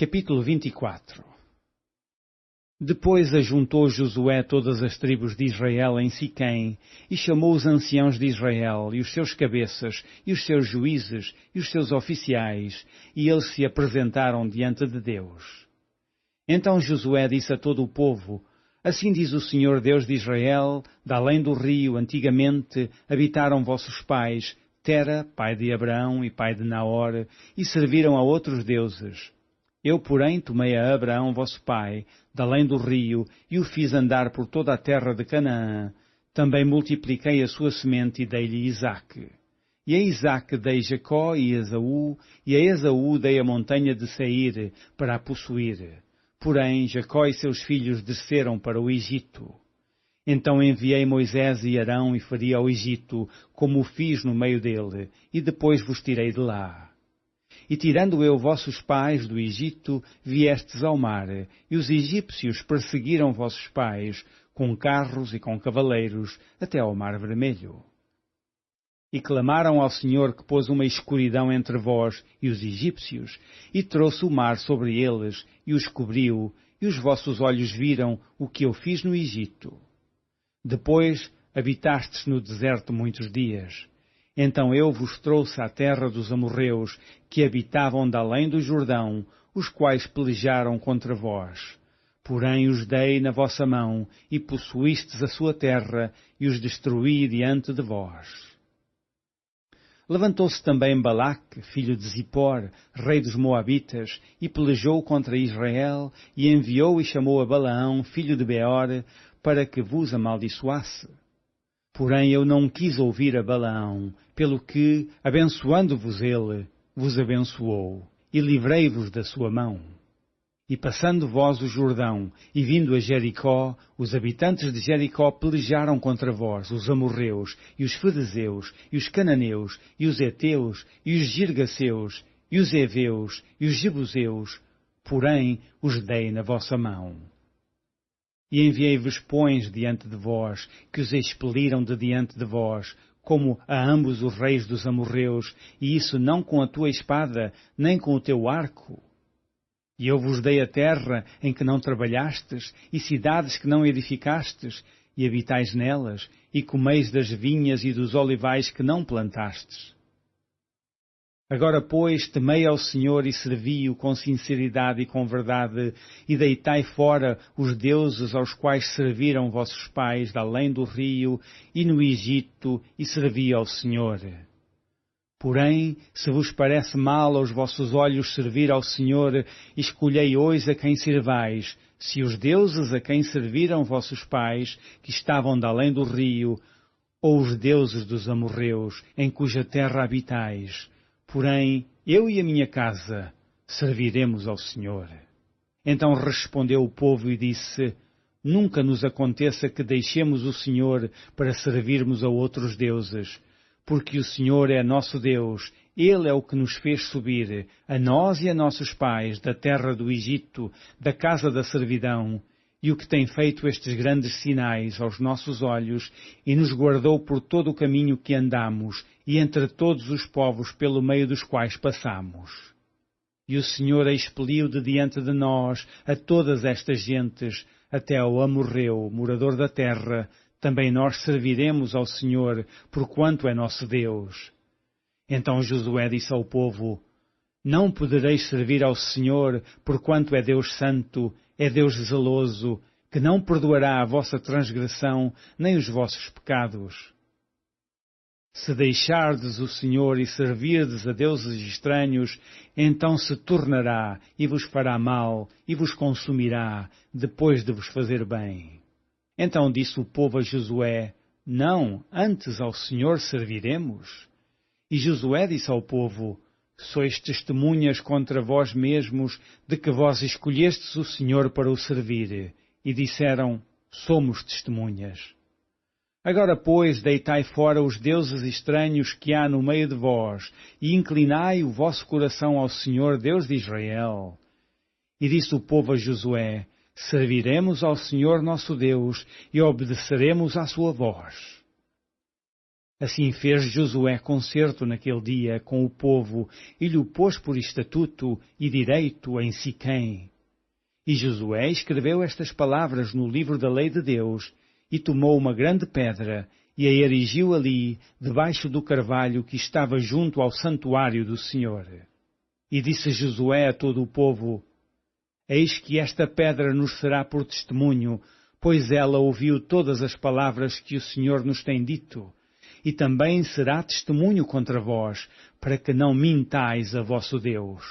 Capítulo 24. Depois ajuntou Josué todas as tribos de Israel em Siquém, e chamou os anciãos de Israel, e os seus cabeças, e os seus juízes, e os seus oficiais, e eles se apresentaram diante de Deus. Então Josué disse a todo o povo: Assim diz o Senhor Deus de Israel, de além do rio, antigamente, habitaram vossos pais, Tera, pai de Abraão e pai de Naor, e serviram a outros deuses. Eu, porém, tomei a Abraão, vosso pai, de além do rio, e o fiz andar por toda a terra de Canaã. Também multipliquei a sua semente e dei-lhe Isaque. E a Isaque dei Jacó e Esaú, e a Esaú dei a montanha de Seir, para a possuir. Porém, Jacó e seus filhos desceram para o Egito. Então enviei Moisés e Arão e feri ao Egito, como o fiz no meio dele, e depois vos tirei de lá. E tirando eu vossos pais do Egito, viestes ao mar, e os egípcios perseguiram vossos pais, com carros e com cavaleiros, até ao mar vermelho. E clamaram ao Senhor que pôs uma escuridão entre vós e os egípcios, e trouxe o mar sobre eles, e os cobriu, e os vossos olhos viram o que eu fiz no Egito. Depois habitastes no deserto muitos dias. Então eu vos trouxe à terra dos amorreus, que habitavam de além do Jordão, os quais pelejaram contra vós. Porém os dei na vossa mão, e possuístes a sua terra, e os destruí diante de vós. Levantou-se também Balaque, filho de Zippor, rei dos Moabitas, e pelejou contra Israel, e enviou e chamou a Balaão, filho de Beor, para que vos amaldiçoasse. Porém eu não quis ouvir a Balaão, pelo que, abençoando-vos ele, vos abençoou, e livrei-vos da sua mão. E passando vós o Jordão, e vindo a Jericó, os habitantes de Jericó pelejaram contra vós, os amorreus, e os ferezeus, e os cananeus, e os heteus, e os girgaceus, e os heveus, e os jebuseus, porém os dei na vossa mão. E enviei-vos pões diante de vós, que os expeliram de diante de vós, como a ambos os reis dos amorreus, e isso não com a tua espada, nem com o teu arco. E eu vos dei a terra em que não trabalhastes, e cidades que não edificastes, e habitais nelas, e comeis das vinhas e dos olivais que não plantastes. Agora, pois, temei ao Senhor e servi-o com sinceridade e com verdade, e deitai fora os deuses aos quais serviram vossos pais, de além do rio, e no Egito, e servi ao Senhor. Porém, se vos parece mal aos vossos olhos servir ao Senhor, escolhei hoje a quem servais, se os deuses a quem serviram vossos pais, que estavam de além do rio, ou os deuses dos amorreus, em cuja terra habitais. Porém, eu e a minha casa serviremos ao Senhor. Então respondeu o povo e disse: Nunca nos aconteça que deixemos o Senhor para servirmos a outros deuses, porque o Senhor é nosso Deus, Ele é o que nos fez subir, a nós e a nossos pais, da terra do Egito, da casa da servidão, e o que tem feito estes grandes sinais aos nossos olhos, e nos guardou por todo o caminho que andamos, e entre todos os povos pelo meio dos quais passamos. E o Senhor expeliu de diante de nós a todas estas gentes, até ao amorreu, morador da terra. Também nós serviremos ao Senhor, porquanto é nosso Deus. Então Josué disse ao povo: Não podereis servir ao Senhor, porquanto é Deus santo, é Deus zeloso, que não perdoará a vossa transgressão, nem os vossos pecados. Se deixardes o Senhor e servirdes a deuses estranhos, então se tornará e vos fará mal e vos consumirá, depois de vos fazer bem. Então disse o povo a Josué: Não, antes ao Senhor serviremos. E Josué disse ao povo: Sois testemunhas contra vós mesmos de que vós escolhestes o Senhor para o servir. E disseram: Somos testemunhas. Agora, pois, deitai fora os deuses estranhos que há no meio de vós, e inclinai o vosso coração ao Senhor Deus de Israel. E disse o povo a Josué: Serviremos ao Senhor nosso Deus, e obedeceremos à sua voz. Assim fez Josué concerto naquele dia com o povo e lhe pôs por estatuto e direito em Siquém. E Josué escreveu estas palavras no livro da lei de Deus e tomou uma grande pedra e a erigiu ali, debaixo do carvalho que estava junto ao santuário do Senhor. E disse Josué a todo o povo: Eis que esta pedra nos será por testemunho, pois ela ouviu todas as palavras que o Senhor nos tem dito, e também será testemunho contra vós, para que não mintais a vosso Deus.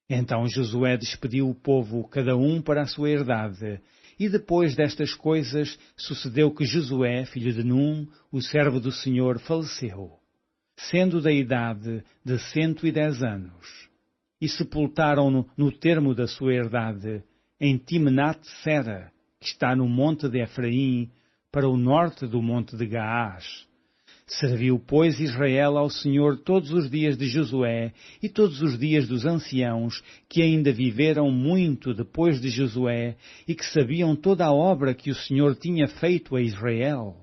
Então Josué despediu o povo, cada um para a sua herdade, e depois destas coisas sucedeu que Josué, filho de Num, o servo do Senhor, faleceu, sendo da idade de 110 anos. E sepultaram-no no termo da sua herdade, em Timnat-Sera, que está no monte de Efraim, para o norte do monte de Gaás. Serviu, pois, Israel ao Senhor todos os dias de Josué e todos os dias dos anciãos, que ainda viveram muito depois de Josué e que sabiam toda a obra que o Senhor tinha feito a Israel.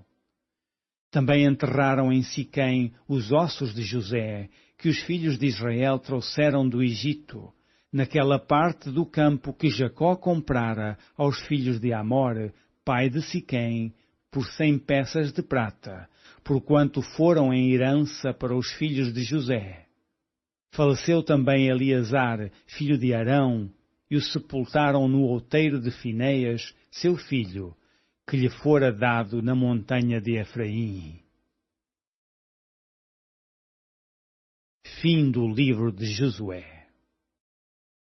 Também enterraram em Siquém os ossos de José, que os filhos de Israel trouxeram do Egito, naquela parte do campo que Jacó comprara aos filhos de Amor, pai de Siquém, por 100 peças de prata, porquanto foram em herança para os filhos de José. Faleceu também Eleazar, filho de Arão, e o sepultaram no outeiro de Finéias, seu filho, que lhe fora dado na montanha de Efraim. Fim do livro de Josué.